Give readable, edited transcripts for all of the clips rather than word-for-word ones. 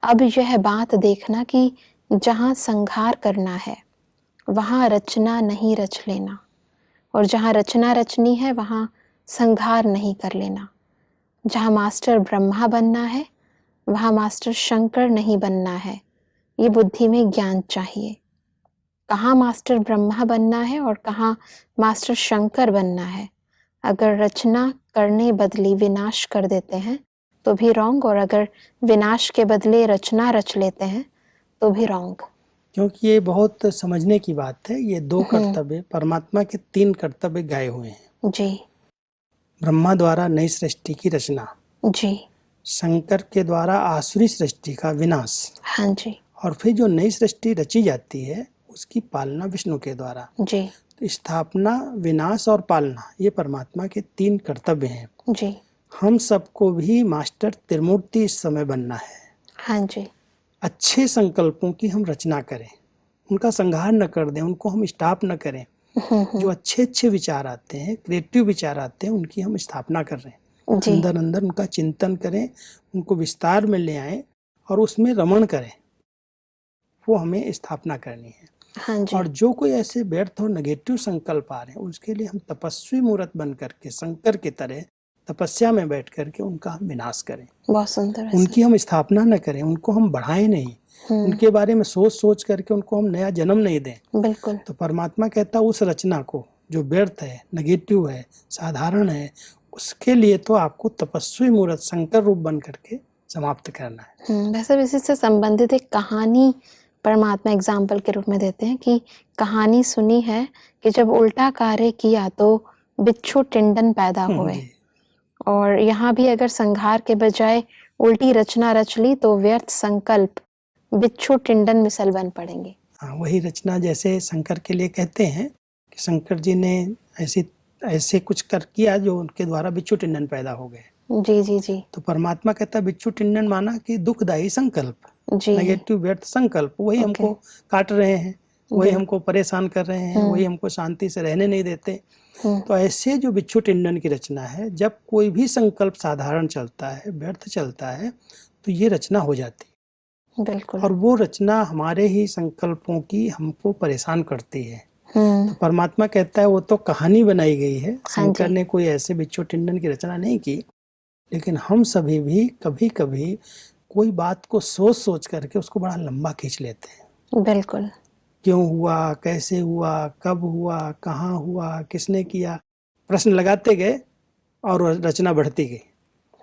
अब यह बात देखना कि जहाँ संहार करना है वहाँ रचना नहीं रच लेना, और जहाँ रचना रचनी है वहाँ संहार नहीं कर लेना। जहाँ मास्टर ब्रह्मा बनना है वहाँ मास्टर शंकर नहीं बनना है। ये बुद्धि में ज्ञान चाहिए। कहाँ मास्टर ब्रह्मा बनना है और कहाँ मास्टर शंकर बनना है। अगर रचना करने बदले विनाश कर देते हैं तो भी रॉन्ग, और अगर विनाश के बदले रचना रच लेते हैं तो भी रॉन्ग। क्योंकि ये बहुत समझने की बात है। ये दो कर्तव्य, परमात्मा के 3 कर्तव्य गाए हुए हैं। जी ब्रह्मा द्वारा नई सृष्टि की रचना, जी शंकर के द्वारा आसुरी सृष्टि का विनाश, हाँ जी और फिर जो नई सृष्टि रची जाती है उसकी पालना विष्णु के द्वारा। जी तो स्थापना, विनाश और पालना, ये परमात्मा के 3 कर्तव्य हैं। जी हम सबको भी मास्टर त्रिमूर्ति इस समय बनना है। हाँ जी अच्छे संकल्पों की हम रचना करें, उनका संहार न कर दें, उनको हम स्टॉप न करें। जो अच्छे अच्छे विचार आते हैं, क्रिएटिव विचार आते हैं, उनकी हम स्थापना कर रहे हैं। जी अंदर अंदर उनका चिंतन करें, उनको विस्तार में ले आएं और उसमें रमण करें। वो हमें स्थापना करनी है। हाँ जी और जो कोई ऐसे व्यर्थ और नेगेटिव संकल्प आ रहे हैं उसके लिए हम तपस्वी मूर्त बन करके शंकर की तरह तपस्या में बैठ करके उनका हम विनाश करें। बहुत सुंदर है उनकी हम स्थापना न करें, उनको हम बढ़ाएं नहीं, उनके बारे में सोच सोच करके उनको हम नया जन्म नहीं दें। बिल्कुल तो परमात्मा कहता है उस रचना को जो व्यर्थ है, नेगेटिव है, साधारण है, उसके लिए तो आपको तपस्वी मूर्त शंकर रूप बन करके समाप्त करना है। वैसे भी इसी से संबंधित एक कहानी परमात्मा एग्जाम्पल के रूप में देते हैं कि कहानी सुनी है कि जब उल्टा कार्य किया तो बिच्छू टिंडन पैदा हुए। जी। और यहाँ भी अगर संहार के बजाय उल्टी रचना रच ली तो व्यर्थ संकल्प बिच्छू टिंडन मिसल बन पड़ेंगे। हाँ, वही रचना जैसे शंकर के लिए कहते हैं कि शंकर जी ने ऐसे कुछ कर किया जो उनके द्वारा बिच्छू टिंडन पैदा हो गए। जी जी जी तो परमात्मा कहता है बिच्छू टिंडन माना कि दुखदायी संकल्प, जी नेगेटिव व्यर्थ संकल्प, वही ओके हमको काट रहे हैं, वही बिल- हमको परेशान कर रहे हैं, वही हमको शांति से रहने नहीं देते। तो ऐसे जो बिच्छू टिंडन की रचना है, जब कोई भी संकल्प साधारण चलता है, व्यर्थ चलता है, तो ये रचना हो जाती है। बिल्कुल और वो रचना हमारे ही संकल्पों की हमको परेशान करती है। तो परमात्मा कहता है वो तो कहानी बनाई गई है, शंकर ने कोई ऐसे बिच्छू टिंडन की रचना नहीं की, लेकिन हम सभी भी कभी कभी कोई बात को सोच सोच करके उसको बड़ा लंबा खींच लेते हैं। बिल्कुल क्यों हुआ, कैसे हुआ, कब हुआ, कहाँ हुआ, किसने किया, प्रश्न लगाते गए और रचना बढ़ती गई।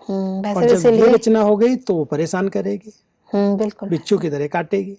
और वैसे जब ये इसीलिए रचना हो गई तो वो परेशान करेगी, बिल्कुल बिच्छू की तरह काटेगी।